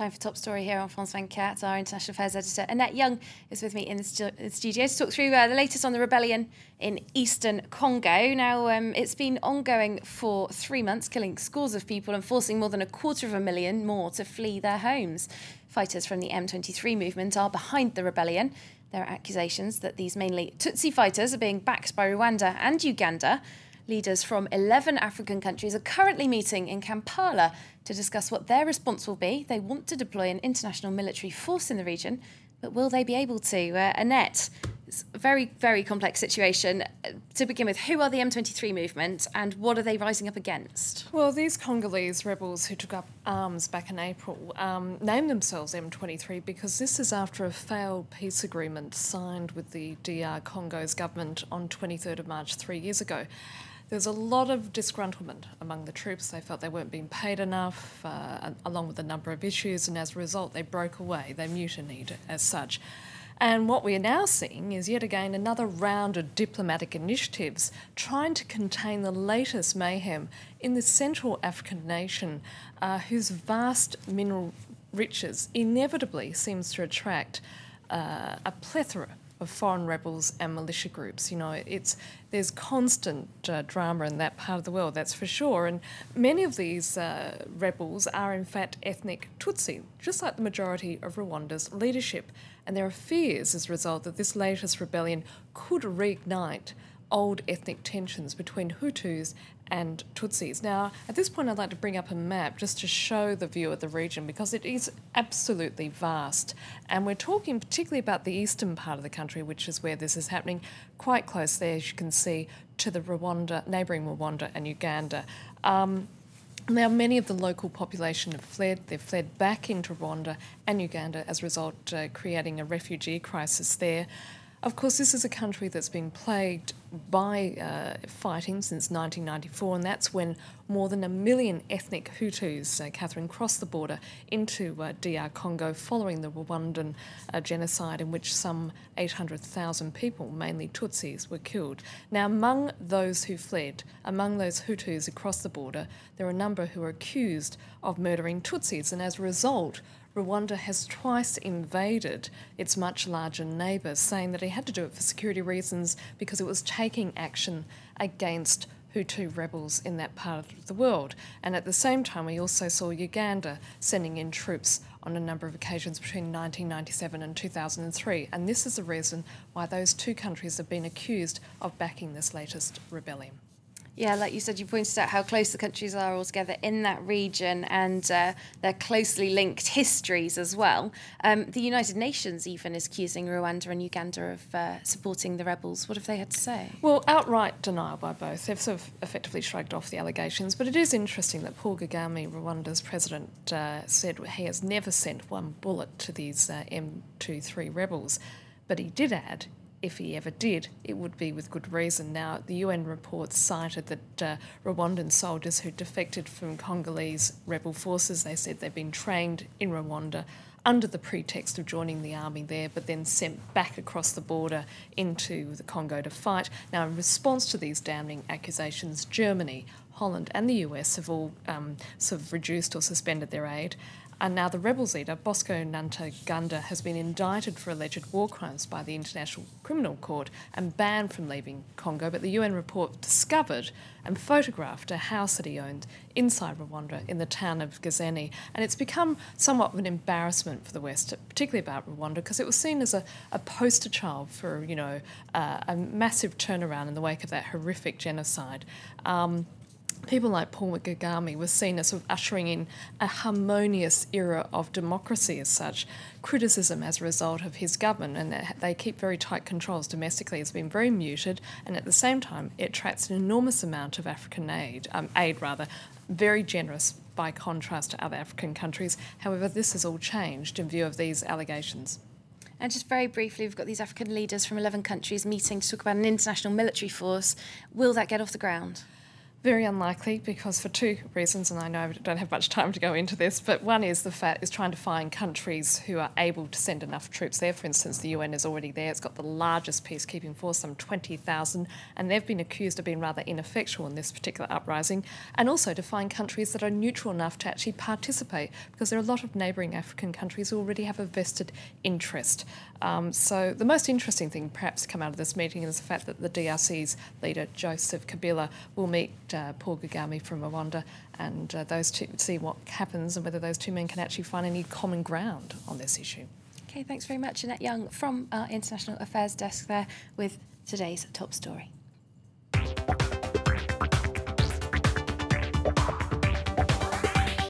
Time for Top Story here on France 24. Our international affairs editor Annette Young is with me in the studio to talk through the latest on the rebellion in eastern Congo. Now, it's been ongoing for 3 months, killing scores of people and forcing more than 250,000 more to flee their homes. Fighters from the M23 movement are behind the rebellion. There are accusations that these mainly Tutsi fighters are being backed by Rwanda and Uganda. Leaders from 11 African countries are currently meeting in Kampala to discuss what their response will be. They want to deploy an international military force in the region, but will they be able to? Annette, it's a very, very complex situation. To begin with, who are the M23 movement and what are they rising up against? Well, these Congolese rebels who took up arms back in April named themselves M23 because this is after a failed peace agreement signed with the DR Congo's government on 23rd of March 3 years ago. There's a lot of disgruntlement among the troops. They felt they weren't being paid enough, along with a number of issues, and as a result they broke away, they mutinied as such. And what we are now seeing is yet again another round of diplomatic initiatives trying to contain the latest mayhem in this Central African nation whose vast mineral riches inevitably seems to attract a plethora of foreign rebels and militia groups. You know, there's constant drama in that part of the world, that's for sure. And many of these rebels are in fact ethnic Tutsi, just like the majority of Rwanda's leadership. And there are fears as a result that this latest rebellion could reignite old ethnic tensions between Hutus and Tutsis. Now, at this point, I'd like to bring up a map just to show the view of the region because it is absolutely vast. And we're talking particularly about the eastern part of the country, which is where this is happening, quite close there, as you can see, to the neighbouring Rwanda and Uganda. Now, many of the local population have fled. They've fled back into Rwanda and Uganda as a result, creating a refugee crisis there. Of course, this is a country that's been plagued by fighting since 1994, and that's when more than 1 million ethnic Hutus, Catherine, crossed the border into DR Congo following the Rwandan genocide in which some 800,000 people, mainly Tutsis, were killed. Now, among those who fled, among those Hutus across the border, there are a number who are accused of murdering Tutsis, and as a result, Rwanda has twice invaded its much larger neighbour, saying that it had to do it for security reasons because it was taking action against Hutu rebels in that part of the world. And at the same time, we also saw Uganda sending in troops on a number of occasions between 1997 and 2003. And this is the reason why those two countries have been accused of backing this latest rebellion. Yeah, like you said, you pointed out how close the countries are all together in that region and their closely linked histories as well. The United Nations even is accusing Rwanda and Uganda of supporting the rebels. What have they had to say? Well, outright denial by both. They've sort of effectively shrugged off the allegations, but it is interesting that Paul Kagame, Rwanda's president, said he has never sent one bullet to these M23 rebels, but he did add, if he ever did, it would be with good reason. Now, the UN report cited that Rwandan soldiers who defected from Congolese rebel forces, they said they've been trained in Rwanda under the pretext of joining the army there, but then sent back across the border into the Congo to fight. Now, in response to these damning accusations, Germany, Holland and the US have all sort of reduced or suspended their aid. And now the rebels leader, Bosco Ntaganda, has been indicted for alleged war crimes by the International Criminal Court and banned from leaving Congo. But the UN report discovered and photographed a house that he owned inside Rwanda in the town of Gazeni. And it's become somewhat of an embarrassment for the West, particularly about Rwanda, because it was seen as a poster child for, you know, a massive turnaround in the wake of that horrific genocide. People like Paul Kagame were seen as sort of ushering in a harmonious era of democracy as such. Criticism as a result of his government, and they keep very tight controls domestically, has been very muted, and at the same time it attracts an enormous amount of African aid, very generous by contrast to other African countries. However, this has all changed in view of these allegations. And just very briefly, we've got these African leaders from 11 countries meeting to talk about an international military force. Will that get off the ground? Very unlikely, because for two reasons, and I know I don't have much time to go into this, but one is trying to find countries who are able to send enough troops there. For instance, the UN is already there. It's got the largest peacekeeping force, some 20,000, and they've been accused of being rather ineffectual in this particular uprising. And also to find countries that are neutral enough to actually participate, because there are a lot of neighbouring African countries who already have a vested interest. So the most interesting thing perhaps to come out of this meeting is the fact that the DRC's leader, Joseph Kabila, will meet Paul Kagame from Rwanda, and those two see what happens and whether those two men can actually find any common ground on this issue. Okay, thanks very much, Annette Young from our International Affairs Desk there with today's top story.